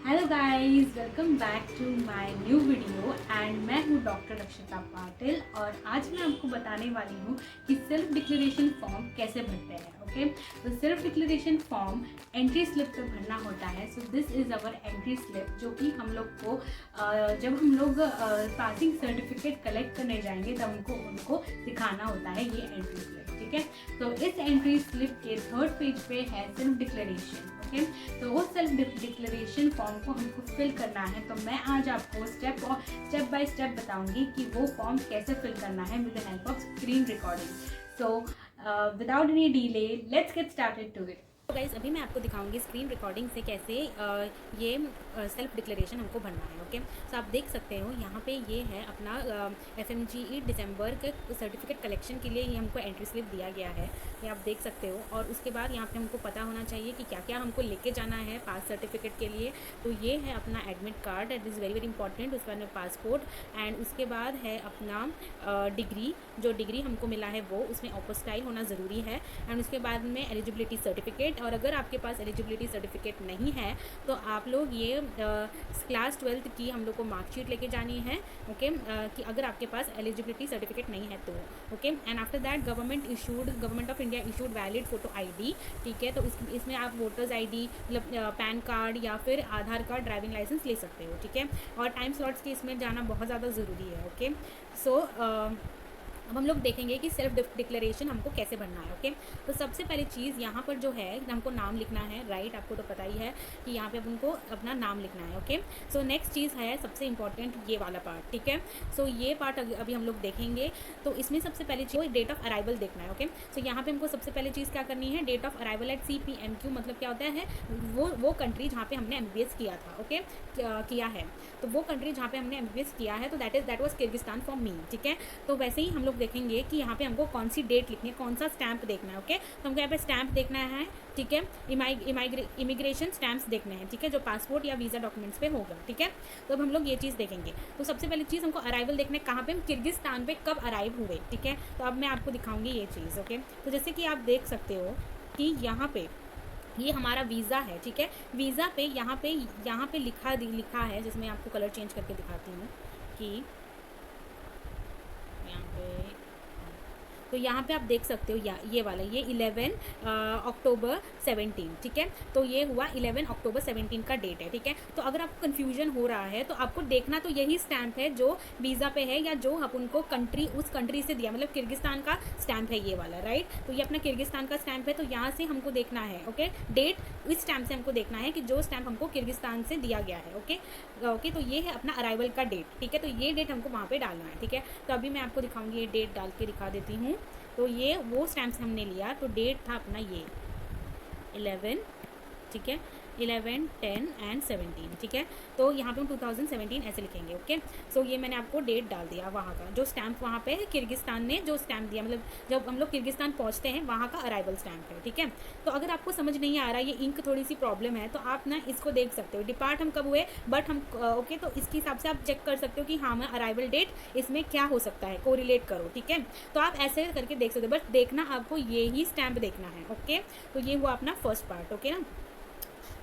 Hello guys, welcome back to my new video and मैं हूँ doctor अक्षता पाटिल और आज मैं आपको बताने वाली हूँ कि सेल्फ डिक्लेरेशन फॉर्म कैसे भरते हैं। ओके, तो self declaration form entry slip पे भरना होता है। So this is our entry slip, जो कि हम लोग को जब हम लोग पासिंग सर्टिफिकेट कलेक्ट करने जाएंगे तब उनको दिखाना होता है ये एंट्री स्लिप। ठीक है, तो इस एंट्री स्लिप के थर्ड पेज पे है सेल्फ डिक्लेरेशन। ओके, तो वो सेल्फ डिक्लेरेशन फॉर्म को हमको फिल करना है। तो मैं आज आपको स्टेप बाय स्टेप बताऊंगी कि वो फॉर्म कैसे फिल करना है with the help of screen recording. So without any delay let's get started to it. तो गाइस अभी मैं आपको दिखाऊंगी स्क्रीन रिकॉर्डिंग से कैसे ये सेल्फ डिक्लेरेशन हमको भरना है। ओके, सो आप देख सकते हो यहाँ पे ये है अपना FMGE दिसंबर के सर्टिफिकेट कलेक्शन के लिए ये हमको एंट्री स्लिप दिया गया है, ये आप देख सकते हो। और उसके बाद यहाँ पे हमको पता होना चाहिए कि क्या क्या हमको लेके जाना है पास सर्टिफिकेट के लिए। तो ये है अपना admit card, it is very very important. उसके बाद में पासपोर्ट एंड उसके बाद है अपना डिग्री, जो डिग्री हमको मिला है वो उसमें अपोस्टाइल होना ज़रूरी है। एंड उसके बाद में एलिजिबिलिटी सर्टिफिकेट, और अगर आपके पास एलिजिबिलिटी सर्टिफिकेट नहीं है तो आप लोग ये क्लास 12th की हम लोग को मार्कशीट लेके जानी है। ओके, कि अगर आपके पास एलिजिबिलिटी सर्टिफिकेट नहीं है तो okay. And after that government of India issued valid photo ID। ठीक है, तो इसमें आप वोटर्स ID मतलब पैन कार्ड या फिर आधार कार्ड, ड्राइविंग लाइसेंस ले सकते हो। ठीक है, और टाइम स्लॉट्स के इसमें जाना बहुत ज़्यादा ज़रूरी है। ओके, सो अब हम लोग देखेंगे कि सेल्फ डिक्लेरेशन हमको कैसे भरना है। ओके, तो सबसे पहली चीज़ यहाँ पर जो है हमको नाम लिखना है। राइट, आपको तो पता ही है कि यहाँ पे उनको अपना नाम लिखना है। ओके, सो नेक्स्ट चीज़ है सबसे इंपॉर्टेंट ये वाला पार्ट। ठीक है, सो ये पार्ट अभी हम लोग देखेंगे। तो इसमें सबसे पहली चीज़ डेट ऑफ अराइवल देखना है। ओके, सो यहाँ पे हमको सबसे पहली चीज़ क्या करनी है, date of arrival at CPMQ, मतलब क्या होता है वो कंट्री जहाँ पे हमने MBBS किया था। ओके, किया है, तो वो कंट्री जहाँ पे हमने MBBS किया है तो that was Kyrgyzstan for me. ठीक है, तो वैसे ही हम लोग देखेंगे कि यहाँ पे हमको कौन सी डेट लिखनी है, कौन सा स्टैंप देखना है। ओके, तो हमको यहाँ पे स्टैंप देखना है। ठीक है, इमिग्रेशन स्टैंप्स देखने हैं। ठीक है, जो पासपोर्ट या वीज़ा डॉक्यूमेंट्स पे होगा। ठीक है, तो अब हम लोग ये चीज़ देखेंगे। तो सबसे पहली चीज़ हमको अराइवल देखना है, कहाँ पे हम किर्गिस्तान पे कब अराइव हुए। ठीक है, तो अब मैं आपको दिखाऊंगी ये चीज़। ओके, तो जैसे कि आप देख सकते हो कि यहाँ पे ये हमारा वीज़ा है। ठीक है, वीज़ा पे यहाँ पे लिखा है, जिसमें आपको कलर चेंज करके दिखाती हूँ कि यहाँ पे, तो यहाँ पे आप देख सकते हो ये वाला ये 11 अक्टूबर 17। ठीक है, तो ये हुआ 11 अक्टूबर 17 का डेट है। ठीक है, तो अगर आपको कन्फ्यूजन हो रहा है तो आपको देखना तो यही स्टैंप है जो वीज़ा पे है या जो अपन को उस कंट्री से दिया, मतलब किर्गिस्तान का स्टैंप है ये वाला। राइट, तो ये अपना किर्गिस्तान का स्टैंप है, तो यहाँ से हमको देखना है। ओके, डेट इस स्टैंप से हमको देखना है कि जो स्टैंप हमको किर्गिस्तान से दिया गया है। ओके, तो ये है अपना अराइवल का डेट। ठीक है, तो ये डेट हमको वहाँ पर डालना है। ठीक है, तो अभी मैं आपको दिखाऊंगी, ये डेट डाल के दिखा देती हूँ। तो ये वो स्टैम्प्स हमने लिया, तो डेट था अपना ये 11। ठीक है, 11, 10 एंड 17। ठीक है, तो यहाँ पे हम 2017 ऐसे लिखेंगे। ओके, सो ये मैंने आपको डेट डाल दिया वहाँ का, जो स्टैंप वहाँ पे किर्गिस्तान ने जो स्टैंप दिया, मतलब जब हम लोग किर्गिस्तान पहुँचते हैं वहाँ का अराइवल स्टैंप है। ठीक है, तो अगर आपको समझ नहीं आ रहा, ये इंक थोड़ी सी प्रॉब्लम है, तो आप ना इसको देख सकते हो, डिपार्ट हम कब हुए बट हम ओके, तो इसके हिसाब से आप चेक कर सकते हो कि हाँ मैं अराइवल डेट इसमें क्या हो सकता है, कोरिलेट करो। ठीक है, तो आप ऐसे करके देख सकते हो, बट देखना आपको ये ही स्टैंप देखना है। ओके, तो ये हुआ अपना फर्स्ट पार्ट। ओके ना,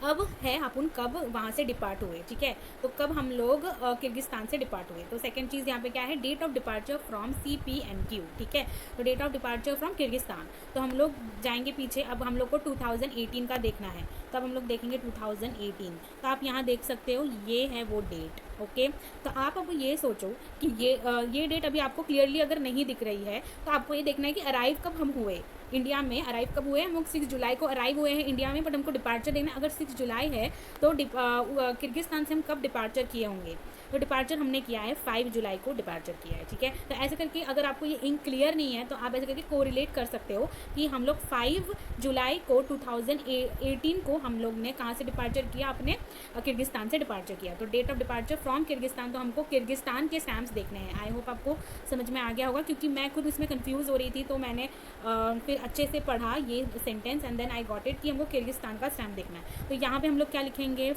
अब है अपन कब वहाँ से डिपार्ट हुए। ठीक है, तो कब हम लोग किर्गिस्तान से डिपार्ट हुए। तो सेकंड चीज़ यहाँ पे क्या है, date of departure from CPMQ। ठीक है, तो date of departure from Kyrgyzstan, तो हम लोग जाएंगे पीछे। अब हम लोग को 2018 का देखना है, तो अब हम लोग देखेंगे 2018। तो आप यहाँ देख सकते हो ये है वो डेट। ओके, तो आप अब ये सोचो कि ये डेट अभी आपको क्लियरली अगर नहीं दिख रही है तो आपको ये देखना है कि अराइव कब हम हुए इंडिया में। अराइव कब हुए हम लोग, 6 जुलाई को अराइव हुए हैं इंडिया में, बट हमको डिपार्चर देना है। अगर 6 जुलाई है तो किर्गिस्तान से हम कब डिपार्चर किए होंगे, तो डिपार्चर हमने किया है 5 जुलाई को डिपार्चर किया है। ठीक है, तो ऐसे करके अगर आपको ये इंक क्लियर नहीं है तो आप ऐसे करके कोरिलेट कर सकते हो कि हम लोग 5 जुलाई को 2018 को हम लोग ने कहाँ से डिपार्चर किया, अपने किर्गिस्तान से डिपार्चर किया। तो date of departure from Kyrgyzstan, तो हमको किर्गिस्तान के स्टैम्प्स देखने हैं। आई होप आपको समझ में आ गया होगा, क्योंकि मैं खुद इसमें कंफ्यूज हो रही थी, तो मैंने फिर अच्छे से पढ़ा ये sentence and then I got it कि हमको किर्गिस्तान का स्टैम्प देखना है। तो यहाँ पे हम लोग क्या लिखेंगे,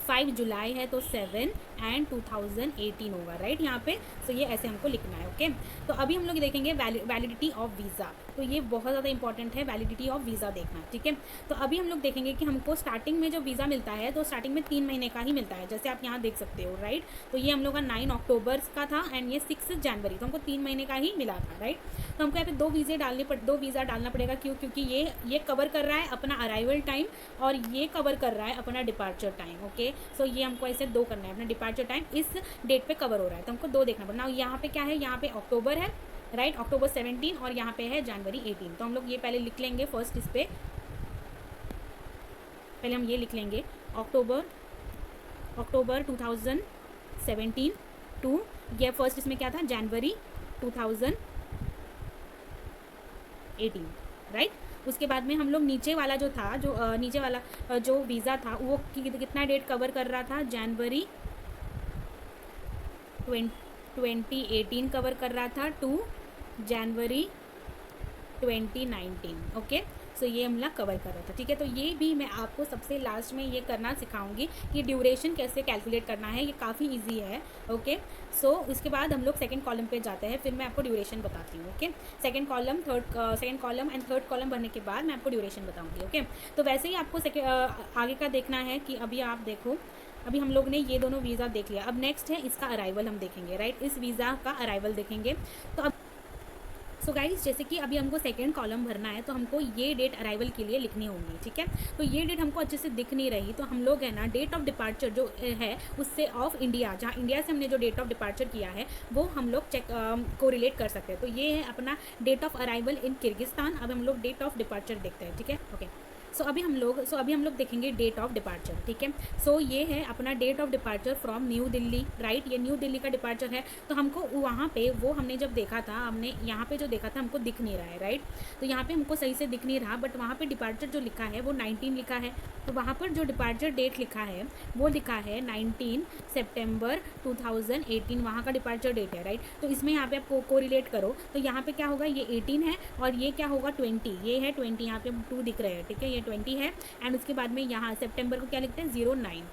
5 जुलाई है तो 7 एंड 2018 होगा, राइट यहाँ पे। सो ये ऐसे हमको लिखना है, ओके। तो अभी हम लोग देखेंगे वैलिडिटी ऑफ वीज़ा। तो ये बहुत ज़्यादा इंपॉर्टेंट है, वैलिडिटी ऑफ वीज़ा देखना, ठीक है। तो अभी हम लोग देखेंगे कि हमको स्टार्टिंग में जो वीज़ा मिलता है तो स्टार्टिंग में 3 महीने का ही मिलता है, जैसे आप यहाँ देख सकते हो, राइट। तो ये हम लोग का 9 अक्टूबर का था एंड ये 6 जनवरी, तो हमको 3 महीने का ही मिला था, राइट। तो हमको यहाँ पे 2 वीज़ा डालना पड़ेगा, क्यों? क्योंकि ये कवर कर रहा है अपना अराइवल टाइम और ये कवर कर रहा है अपना डिपार्चर टाइम, ओके। सो ये हमको ऐसे 2 करना है, अपना डिपार्चर टाइम इस डेट पे कवर हो रहा है, तो हमको 2 देखना पड़ना। यहाँ पे क्या है, यहाँ पे अक्टूबर है, राइट, अक्टूबर 17 और यहाँ पे है जनवरी 18। तो हम लोग ये पहले लिख लेंगे फर्स्ट, इस पे पहले हम ये लिख लेंगे अक्टूबर 2017 टू ये फर्स्ट, इसमें क्या था, जनवरी 2018, राइट। उसके बाद में हम लोग नीचे वाला जो था, नीचे वाला जो वीज़ा था वो कितना डेट कवर कर रहा था, जनवरी 2018 कवर कर रहा था टू जनवरी 2019, ओके। सो ये हमला कवर कर रहा था, ठीक है। तो ये भी मैं आपको सबसे लास्ट में ये करना सिखाऊंगी कि ड्यूरेशन कैसे कैलकुलेट करना है, ये काफ़ी इजी है, ओके। सो उसके बाद हम लोग सेकंड कॉलम पे जाते हैं, फिर मैं आपको ड्यूरेशन बताती हूँ, okay. Second column and third column भरने के बाद मैं आपको ड्यूरेशन बताऊँगी, ओके। तो वैसे ही आपको आगे का देखना है कि अभी आप देखो, अभी हम लोग ने ये दोनों वीज़ा देख लिया, अब नेक्स्ट है इसका अराइवल हम देखेंगे, राइट। इस वीज़ा का अराइवल देखेंगे। तो अब सो गाइस, जैसे कि अभी हमको सेकंड कॉलम भरना है तो हमको ये डेट अराइवल के लिए लिखनी होंगी, ठीक है। तो ये डेट हमको अच्छे से दिख नहीं रही, तो हम लोग है ना डेट ऑफ डिपार्चर जो है उससे ऑफ इंडिया, जहाँ इंडिया से हमने जो डेट ऑफ डिपार्चर किया है वो हम लोग कोरिलेट कर सकते हैं। तो ये है अपना date of arrival in Kyrgyzstan. अब हम लोग डेट ऑफ डिपार्चर देखते हैं, ठीक है, ओके। सो अभी हम लोग देखेंगे डेट ऑफ डिपार्चर, ठीक है। सो ये है अपना date of departure from New Delhi, right. ये न्यू दिल्ली का डिपार्चर है। तो हमको वहाँ पे वो हमने जब देखा था, हमने यहाँ पे जो देखा था हमको दिख नहीं रहा है, राइट। तो यहाँ पे हमको सही से दिख नहीं रहा, बट वहाँ पे डिपार्चर जो लिखा है वो 19 लिखा है। तो वहाँ पर जो डिपार्चर डेट लिखा है वो लिखा है 19 सितंबर 2018, वहाँ का डिपार्चर डेट है, राइट। तो इसमें यहाँ पे आप कोरिलेट करो, तो यहाँ पे क्या होगा, ये 18 है और ये क्या होगा 20, ये है 20, यहाँ पे 2 दिख रहे हैं, ठीक है, ये 20 है। एंड उसके बाद में यहाँ सितंबर को क्या लिखते हैं, 09।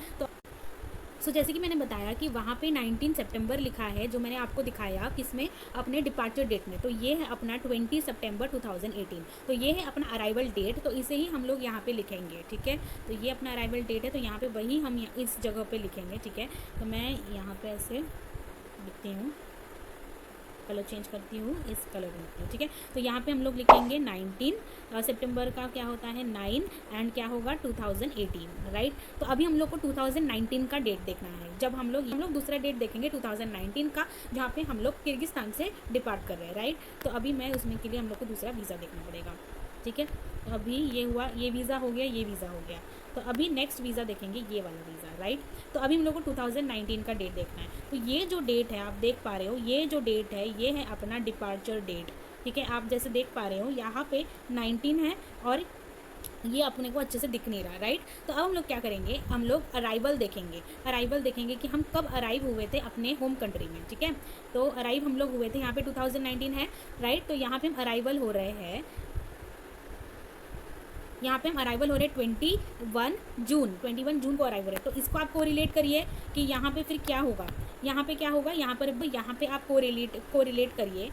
तो जैसे कि मैंने बताया कि वहाँ पे 19 सितंबर लिखा है, जो मैंने आपको दिखाया किसमें, अपने डिपार्चर डेट में। तो ये है अपना 20 सितंबर 2018। तो ये है अपना अराइवल डेट, तो इसे ही हम लोग यहाँ पे लिखेंगे, ठीक है। तो ये अपना अराइवल डेट है, तो यहाँ पे वही हम इस जगह पे लिखेंगे, ठीक है। तो मैं यहाँ पे ऐसे लिखती हूँ, कलर चेंज करती हूँ, इस कलर में लिखती हूँ, ठीक है। तो यहाँ पे हम लोग लिखेंगे 19 सितंबर का क्या होता है 9 एंड क्या होगा 2018, राइट। तो अभी हम लोग को 2019 का डेट देखना है, जब हम लोग दूसरा डेट देखेंगे 2019 का, जहाँ पे हम लोग किर्गिस्तान से डिपार्ट कर रहे हैं, राइट। तो अभी मैं उसमें के लिए हम लोग को दूसरा वीज़ा देखना पड़ेगा, ठीक है। तो अभी ये हुआ, ये वीज़ा हो गया, ये वीज़ा हो गया। तो अभी नेक्स्ट वीज़ा देखेंगे, ये वाला वीज़ा, राइट। तो अभी हम लोग को 2019 का डेट देखना है। तो ये जो डेट है आप देख पा रहे हो, ये जो डेट है ये है अपना डिपार्चर डेट, ठीक है। आप जैसे देख पा रहे हो यहाँ पे 19 है और ये अपने को अच्छे से दिख नहीं रहा, राइट। तो अब हम लोग क्या करेंगे, हम लोग अराइवल देखेंगे कि हम कब अराइव हुए थे अपने होम कंट्री में, ठीक है। तो अराइव हम लोग हुए थे, यहाँ पे 2019 है, राइट। तो यहाँ पे हम अराइवल हो रहे हैं, यहाँ पे हम अराइवल हो रहे हैं 21 जून को अराइवल है। तो इसको आप कोरिलेट करिए कि यहाँ पे फिर क्या होगा, यहाँ पे यहाँ पे आप कोरिलेट करिए।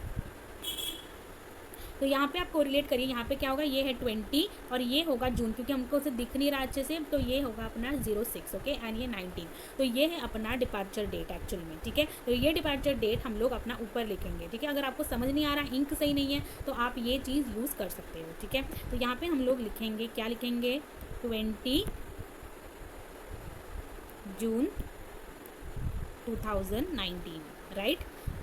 तो यहाँ पे आप कोरिलेट करिए, यहाँ पे क्या होगा, ये है 20 और ये होगा जून, क्योंकि हमको उसे दिख नहीं रहा अच्छे से, तो ये होगा अपना 06, ओके। एंड ये 19, तो ये है अपना डिपार्चर डेट एक्चुअल में, ठीक है। तो ये डिपार्चर डेट हम लोग अपना ऊपर लिखेंगे, ठीक है। अगर आपको समझ नहीं आ रहा, इंक सही नहीं है, तो आप ये चीज़ यूज़ कर सकते हो, ठीक है। तो यहाँ पर हम लोग लिखेंगे, क्या लिखेंगे, 20 जून 2019, राइट,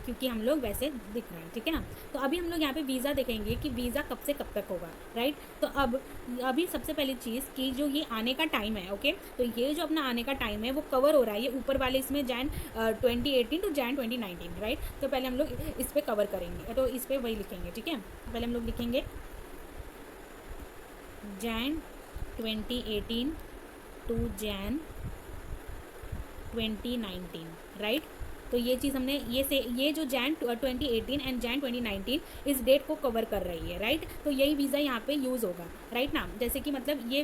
क्योंकि हम लोग वैसे दिख रहे हैं, ठीक है ना। तो अभी हम लोग यहाँ पे वीज़ा देखेंगे कि वीज़ा कब से कब तक होगा, राइट। तो अभी सबसे पहली चीज़ कि जो ये आने का टाइम है, ओके। तो ये जो अपना आने का टाइम है वो कवर हो रहा है, ये ऊपर वाले इसमें जैन 2018 टू जैन 2019, राइट। तो पहले हम लोग इस पर कवर करेंगे, तो इस पर वही लिखेंगे, ठीक है। पहले हम लोग लिखेंगे जैन 2018 टू जैन 2019, राइट। तो ये चीज़ हमने ये जो जैन 2018 एंड जैन 2019 इस डेट को कवर कर रही है, राइट। तो यही वीज़ा यहाँ पे यूज़ होगा, राइट ना। जैसे कि मतलब ये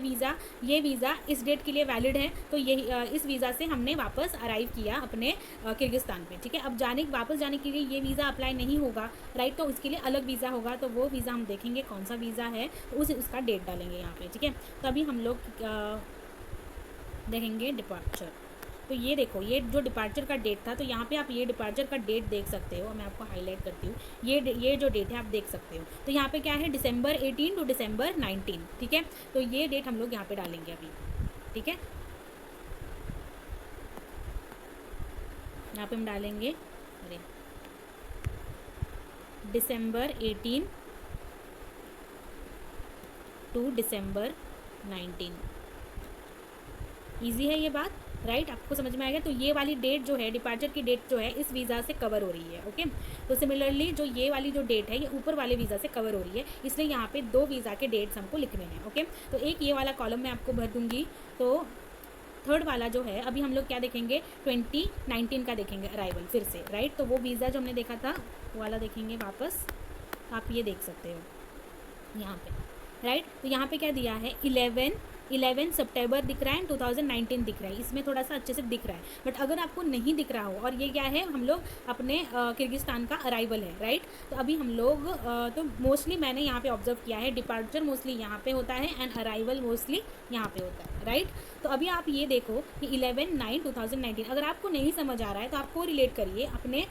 वीज़ा इस डेट के लिए वैलिड है, तो यही इस वीज़ा से हमने वापस अराइव किया अपने किर्गिस्तान पे, ठीक है। अब वापस जाने के लिए ये वीज़ा अप्लाई नहीं होगा, राइट, तो उसके लिए अलग वीज़ा होगा। तो वो वीज़ा हम देखेंगे कौन सा वीज़ा है, तो उसका डेट डालेंगे यहाँ पे, ठीक है। तो अभी हम लोग देखेंगे डिपार्चर। तो ये देखो, ये जो डिपार्चर का डेट था, तो यहाँ पे आप ये डिपार्चर का डेट देख सकते हो। मैं आपको हाईलाइट करती हूँ, ये जो डेट है आप देख सकते हो। तो यहाँ पे क्या है, December 18 to December 19, ठीक है। तो ये डेट हम लोग यहाँ पे डालेंगे अभी, ठीक है। यहाँ पे हम डालेंगे, अरे December 18 to December 19। ईजी है ये बात, राइट, आपको समझ में आएगा। तो ये वाली डेट जो है, डिपार्चर की डेट जो है, इस वीज़ा से कवर हो रही है, ओके। तो सिमिलरली जो ये वाली जो डेट है, ये ऊपर वाले वीज़ा से कवर हो रही है, इसलिए यहाँ पे 2 वीज़ा के डेट्स हमको लिखने हैं, ओके। तो एक ये वाला कॉलम मैं आपको भर दूंगी। तो थर्ड वाला जो है, अभी हम लोग क्या देखेंगे, 2019 का देखेंगे अराइवल फिर से, राइट। तो वो वीज़ा जो हमने देखा था वो वाला देखेंगे वापस, आप ये देख सकते हो यहाँ पे, राइट। तो यहाँ पे क्या दिया है, 11 सितंबर दिख रहा है, 2019 दिख रहा है, इसमें थोड़ा सा अच्छे से दिख रहा है। बट अगर आपको नहीं दिख रहा हो, और ये क्या है, हम लोग अपने किर्गिस्तान का अराइवल है, राइट। तो अभी हम लोग तो मोस्टली मैंने यहाँ पे ऑब्जर्व किया है, डिपार्चर मोस्टली यहाँ पे होता है एंड अराइवल मोस्टली यहाँ पे होता है, राइट। तो अभी आप ये देखो कि 11/9/2019, अगर आपको नहीं समझ आ रहा है तो आपको रिलेट करिए अपने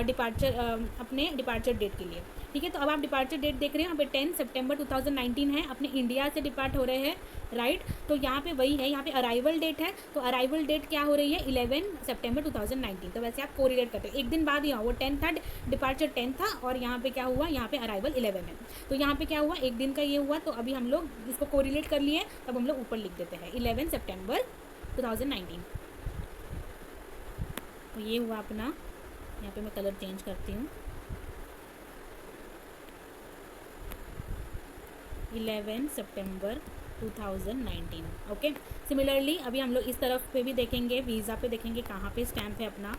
डिपार्चर डेट के लिए, ठीक है। तो अब आप डिपार्चर डेट देख रहे हैं, यहाँ पे 10 सितंबर 2019 है, अपने इंडिया से डिपार्ट हो रहे हैं, राइट। तो यहाँ पे वही है, यहाँ पे अराइवल डेट है, तो अराइवल डेट क्या हो रही है, 11 सितंबर 2019। तो वैसे आप कोरिलेट करते हैं, एक दिन बाद ही वो 10 था, डिपार्चर 10 था, और यहाँ पे क्या हुआ, यहाँ पे अराइवल 11 है। तो यहाँ पे क्या हुआ, एक दिन का ये हुआ। तो अभी हम लोग इसको कोरिलेट कर लिए, तब हम लोग ऊपर लिख देते हैं 11 सितंबर 2019। तो ये हुआ अपना, यहाँ पे मैं कलर चेंज करती हूँ, 11 सितंबर 2019, ओके। सिमिलरली अभी हम लोग इस तरफ पे भी देखेंगे, वीज़ा पे देखेंगे कहाँ पे स्टैम्प है अपना,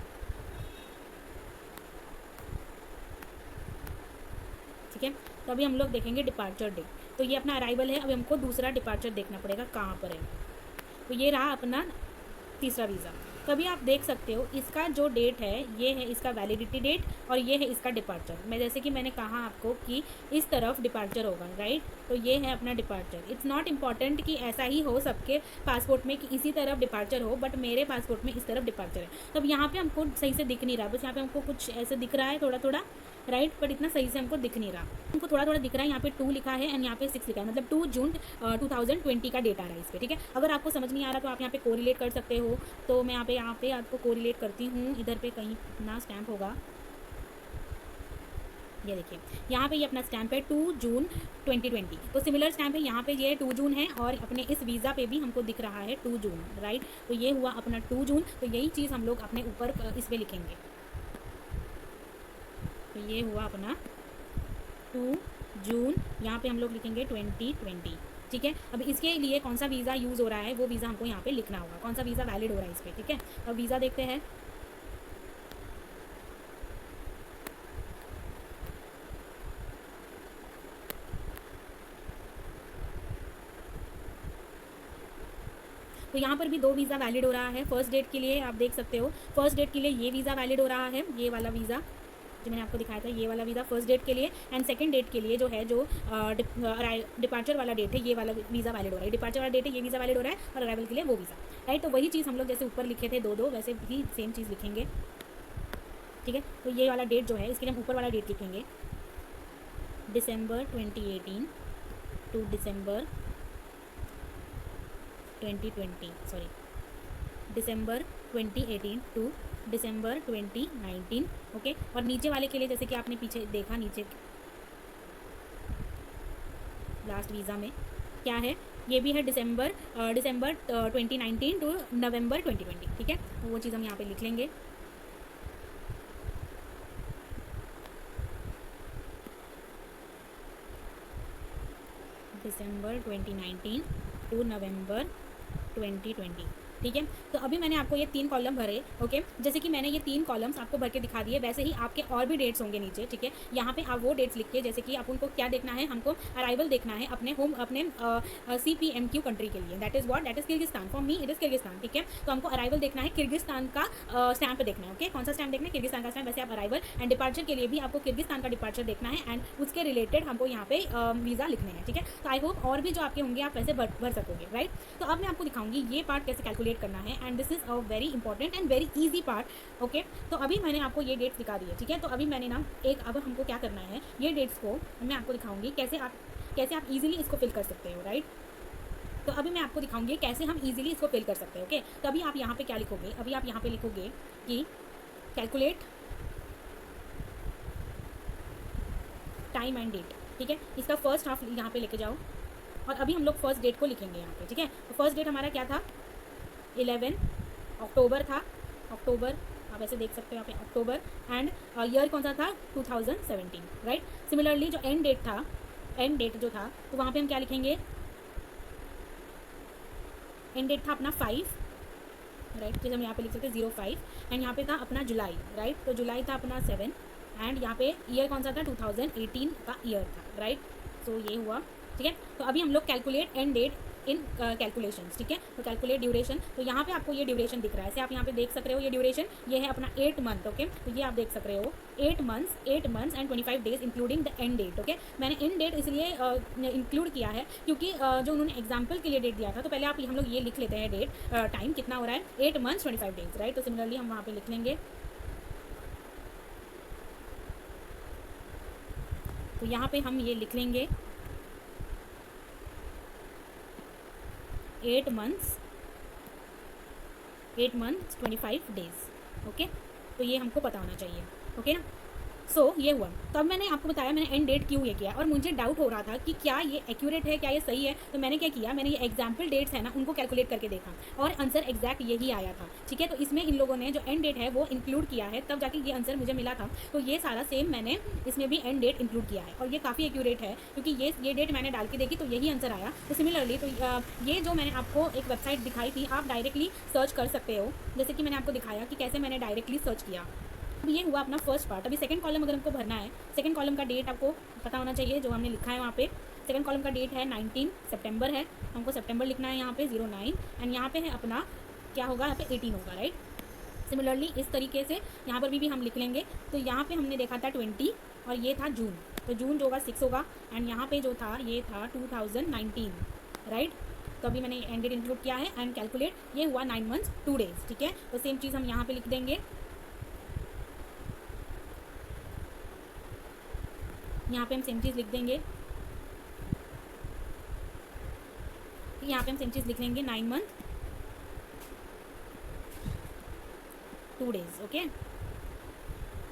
ठीक है। तो अभी हम लोग देखेंगे डिपार्चर डेट। तो ये अपना अराइवल है, अभी हमको दूसरा डिपार्चर देखना पड़ेगा कहाँ पर है। तो ये रहा अपना तीसरा वीज़ा। तो अभी आप देख सकते हो, इसका जो डेट है, ये है इसका वैलिडिटी डेट, और ये है इसका डिपार्चर। मैं जैसे कि मैंने कहा आपको कि इस तरफ डिपार्चर होगा, राइट। तो ये है अपना डिपार्चर। इट्स नॉट इम्पॉर्टेंट कि ऐसा ही हो सबके पासपोर्ट में कि इसी तरफ डिपार्चर हो, बट मेरे पासपोर्ट में इस तरफ डिपार्चर है। तो अब यहाँ पे हमको सही से दिख नहीं रहा, बस यहाँ पे हमको कुछ ऐसे दिख रहा है थोड़ा थोड़ा, राइट, बट इतना सही से हमको दिख नहीं रहा, हमको थोड़ा थोड़ा दिख रहा है। यहाँ पे 2 लिखा है एंड यहाँ पे 6 लिखा है, मतलब 2 जून 2020 का डेट आ रहा है इस पर, ठीक है। अगर आपको समझ नहीं आ रहा तो आप यहाँ पे कोरिलेट कर सकते हो। तो मैं यहाँ पे आपको कोरिलेट करती हूँ, इधर पे कहीं अपना स्टैम्प होगा, ये देखिए यहाँ पे ये अपना स्टैम्प है 2 जून 2020। तो सिमिलर स्टैम्प है यहाँ पे, ये 2 जून है, और अपने इस वीज़ा पे भी हमको दिख रहा है 2 जून, राइट। तो ये हुआ अपना 2 जून। तो यही चीज़ हम लोग अपने ऊपर इस पर लिखेंगे। तो ये हुआ अपना 2 जून, यहाँ पे हम लोग लिखेंगे 2020, ठीक है। अब इसके लिए कौन सा वीज़ा यूज़ हो रहा है वो वीज़ा हमको यहाँ पे लिखना होगा, कौन सा वीज़ा वैलिड हो रहा है इस पर, ठीक है। अब वीज़ा देखते हैं। तो यहाँ पर भी 2 वीज़ा वैलिड हो रहा है। फर्स्ट डेट के लिए आप देख सकते हो, फर्स्ट डेट के लिए ये वीज़ा वैलिड हो रहा है, ये वाला वीज़ा जो मैंने आपको दिखाया था, ये वाला वीज़ा फर्स्ट डेट के लिए। एंड सेकंड डेट के लिए जो है, जो डिपार्चर वाला डेट है, ये वाला वीज़ा वैलिड हो रहा है। डिपार्चर वाला डेट है, ये वीज़ा वैलिड हो रहा है, और अराइवल के लिए वो वीज़ा, राइट। तो वही चीज़ हम लोग जैसे ऊपर लिखे थे 2-2, वैसे भी सेम चीज़ लिखेंगे, ठीक है। तो ये वाला डेट जो है, इसके लिए हम ऊपर वाला डेट लिखेंगे, December 2018 to December 2020, sorry, December 2018 to December 2019, okay. और नीचे वाले के लिए जैसे कि आपने पीछे देखा, नीचे लास्ट वीज़ा में क्या है, ये भी है दिसंबर 2019 टू नवंबर 2020, ठीक है। तो वो चीज़ हम यहाँ पे लिख लेंगे। दिसंबर 2019 टू नवंबर 2020, ठीक है। तो अभी मैंने आपको ये 3 कॉलम भरे, ओके। जैसे कि मैंने ये 3 कॉलम्स आपको भर के दिखा दिए, वैसे ही आपके और भी डेट्स होंगे नीचे, ठीक है। यहाँ पे आप वो डेट्स लिखिए, जैसे कि आप उनको क्या देखना है, हमको अराइवल देखना है अपने CPMQ कंट्री के लिए, that is what, that is Kyrgyzstan. For me it is Kyrgyzstan, ठीक है। तो हमको अराइवल देखना है, किर्गिस्तान का स्टैंप देखना है, ओके। कौन सा स्टैंप देखना है, किर्गिस्तान का स्टैंप। वैसे आप अराइवल एंड डिपार्चर के लिए भी आपको किर्गिस्तान का डिपार्चर देखना है एंड उसके रिलेटेड हमको यहाँ पे वीज़ा लिखने हैं, ठीक है। तो आई होप और भी जो आपके होंगे आप वैसे भर सकोगे, राइट। तो अब मैं आपको दिखाऊंगी ये पार्ट कैसे कैलकुलेट करना है and this is a very important and very easy part, okay. तो अभी मैंने आपको ये डेट्स दिखा दी है, ठीक है। तो अभी मैंने ना अब हमको क्या करना है, ये डेट्स को मैं आपको दिखाऊंगी कैसे आप इजीली इसको फिल कर सकते हो, राइट। तो अभी मैं आपको दिखाऊंगी कैसे हम इजीली इसको फिल कर सकते हैं, ओके। तो अभी आप यहाँ पे क्या लिखोगे, अभी आप यहाँ पे लिखोगे कि कैलकुलेट टाइम एंड डेट, ठीक है। इसका फर्स्ट हाफ यहाँ पे लेके जाओ और अभी हम लोग फर्स्ट डेट को लिखेंगे यहाँ पे, ठीक है। तो फर्स्ट डेट हमारा क्या था, 11 अक्टूबर था, अक्टूबर आप ऐसे देख सकते हो यहाँ पे अक्टूबर एंड ईयर कौन सा था, 2017, राइट। सिमिलरली जो एंड डेट जो था तो वहाँ पे हम क्या लिखेंगे, एंड डेट था अपना 5, राइट। जैसे हम यहाँ पे लिख सकते हैं 05 एंड यहाँ पे था अपना जुलाई, राइट। तो जुलाई था अपना 7 एंड यहाँ पे ईयर कौन सा था, 2018 का ईयर था, राइट। सो ये हुआ, ठीक है। तो अभी हम लोग calculate end date in calculations, ठीक है। तो कैलकुलेट ड्यूरेशन, तो यहाँ पे आपको ये ड्यूरेशन दिख रहा है, ऐसे आप यहाँ पे देख सक रहे हो, ये ड्यूरेशन ये है अपना 8 मंथ, ओके। तो ये आप देख सक रहे हो 8 months and 25 days including the end date, okay. मैंने एंड डेट इसलिए इंक्लूड किया है क्योंकि जो उन्होंने एग्जाम्पल के लिए डेट दिया था, तो पहले हम लोग ये लिख लेते हैं डेट, टाइम कितना हो रहा है, 8 मंथ्स 25 डेज, राइट। तो सिमिलरली हम वहाँ पे लिख लेंगे, तो यहाँ पे हम ये लिख लेंगे 8 मंथ्स 25 डेज, ओके। तो ये हमको पता होना चाहिए, ओके ना। सो ये हुआ। तो अब मैंने आपको बताया मैंने एंड डेट क्यों ये किया और मुझे डाउट हो रहा था कि क्या ये एक्यूरेट है, क्या ये सही है। तो मैंने क्या किया, मैंने ये एग्जाम्पल डेट्स है ना उनको कैलकुलेट करके देखा और आंसर एग्जैक्ट यही आया था, ठीक है। तो इसमें इन लोगों ने जो एंड डेट है वो इंक्लूड किया है, तब जाके ये आंसर मुझे मिला था। तो ये सारा सेम मैंने इसमें भी एंड डेट इंक्लूड किया है और ये काफ़ी एक्यूरेट है क्योंकि ये डेट मैंने डाल के देखी तो यही आंसर आया। तो सिमिलरली तो ये जो मैंने आपको एक वेबसाइट दिखाई थी, आप डायरेक्टली सर्च कर सकते हो, जैसे कि मैंने आपको दिखाया कि कैसे मैंने डायरेक्टली सर्च किया। अब ये हुआ अपना फर्स्ट पार्ट। अभी सेकंड कॉलम अगर हमको भरना है, सेकंड कॉलम का डेट आपको पता होना चाहिए, जो हमने लिखा है वहाँ पे सेकंड कॉलम का डेट है 19 सितंबर है, हमको सितंबर लिखना है यहाँ पे 09 एंड यहाँ पे है अपना क्या होगा, यहाँ पे 18 होगा, राइट। सिमिलरली इस तरीके से यहाँ पर भी हम लिख लेंगे। तो यहाँ पे हमने देखा था 20 और ये था जून, तो जून जो होगा 6 होगा एंड यहाँ पे जो था ये था 2019, राइट। तो अभी मैंने एंड डेट इंक्लूड किया है एंड कैलकुलेट ये हुआ 9 मंथ्स 2 डेज, ठीक है। तो सेम चीज़ हम यहाँ पे लिख देंगे, यहाँ पे हम सेम चीज़ लिख देंगे, यहाँ पे हम सेम चीज़ लिख लेंगे 9 मंथ 2 डेज, ओके।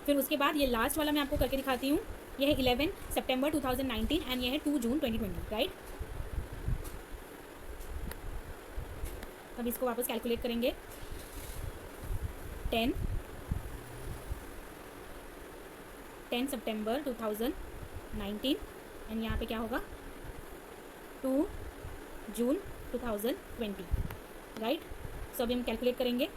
फिर उसके बाद ये लास्ट वाला मैं आपको करके दिखाती हूँ, ये है 11 सितंबर 2019 एंड ये है 2 जून 2020, राइट। अब इसको वापस कैलकुलेट करेंगे, 10 सितंबर 2019 एंड यहाँ पे क्या होगा 2 जून 2020, राइट। सो अभी हम कैलकुलेट करेंगे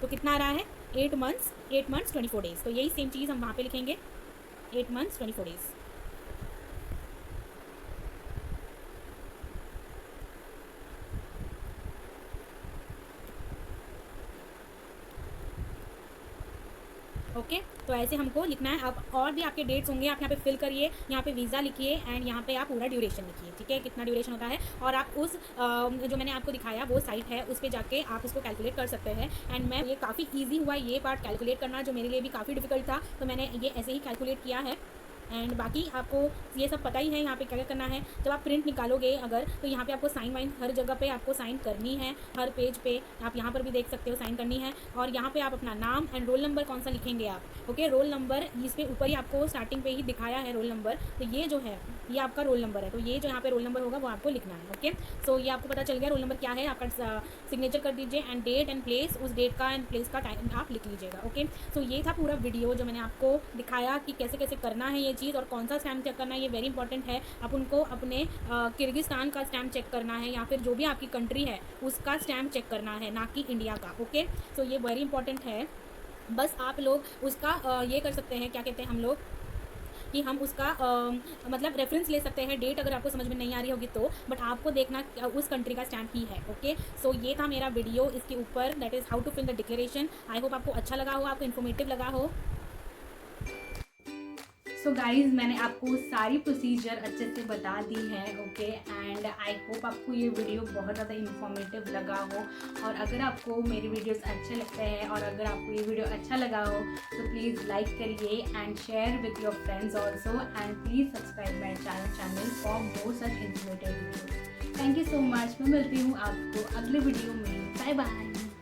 तो कितना आ रहा है 8 मंथ्स 24 डेज। तो यही सेम चीज़ हम वहाँ पे लिखेंगे 8 मंथ्स 24 डेज। ओके। तो ऐसे हमको लिखना है। अब और भी आपके डेट्स होंगे, आप यहाँ पे फिल करिए, यहाँ पे वीज़ा लिखिए एंड यहाँ पे आप पूरा ड्यूरेशन लिखिए, ठीक है, कितना ड्यूरेशन होता है। और आप उस जो मैंने आपको दिखाया वो साइट है, उस पर जाके आप उसको कैलकुलेट कर सकते हैं। एंड मैं ये काफ़ी ईजी हुआ ये पार्ट कैलकुलेट करना, जो मेरे लिए भी काफ़ी डिफिकल्ट था, तो मैंने ये ऐसे ही कैलकुलेट किया है। एंड बाकी आपको ये सब पता ही है यहाँ पे क्या क्या करना है। जब आप प्रिंट निकालोगे अगर, तो यहाँ पे आपको साइन वाइन हर जगह पे आपको साइन करनी है, हर पेज पे आप यहाँ पर भी देख सकते हो साइन करनी है। और यहाँ पे आप अपना नाम एंड रोल नंबर कौन सा लिखेंगे आप, ओके। रोल नंबर इस पे ऊपर ही आपको स्टार्टिंग पे ही दिखाया है रोल नंबर, तो ये जो है ये आपका रोल नंबर है, तो ये जो यहाँ पे रोल नंबर होगा वो आपको लिखना है, ओके। सो ये आपको पता चल गया रोल नंबर क्या है, आपका सिग्नेचर कर दीजिए एंड डेट एंड प्लेस, उस डेट का एंड प्लेस का टाइम आप लिख लीजिएगा, ओके। सो ये था पूरा वीडियो जो मैंने आपको दिखाया कि कैसे कैसे करना है ये चीज़, और कौन सा स्टैम्प चेक करना है ये वेरी इंपॉर्टेंट है। आप उनको अपने किर्गिस्तान का स्टैम्प चेक करना है, या फिर जो भी आपकी कंट्री है उसका स्टैम्प चेक करना है, ना कि इंडिया का। ओके, सो ये वेरी इंपॉर्टेंट है। बस आप लोग उसका ये कर सकते हैं, क्या कहते हैं हम लोग, कि हम उसका मतलब रेफरेंस ले सकते हैं, डेट अगर आपको समझ में नहीं आ रही होगी तो, बट आपको देखना उस कंट्री का स्टैम्प ही है। ओके, सो ये था मेरा वीडियो इसके ऊपर, that is how to fill the declaration. I hope आपको अच्छा लगा हो, आपको इन्फॉर्मेटिव लगा हो। सो गाइज़, मैंने आपको सारी प्रोसीजर अच्छे से बता दी है। ओके, एंड आई होप आपको ये वीडियो बहुत ज़्यादा इन्फॉर्मेटिव लगा हो। और अगर आपको मेरे वीडियोस अच्छे लगते हैं और अगर आपको ये वीडियो अच्छा लगा हो तो प्लीज़ लाइक करिए and share with your friends also, and please subscribe my channel for more such informative videos. Thank you so much. मैं मिलती हूँ आपको अगले वीडियो में। Bye bye.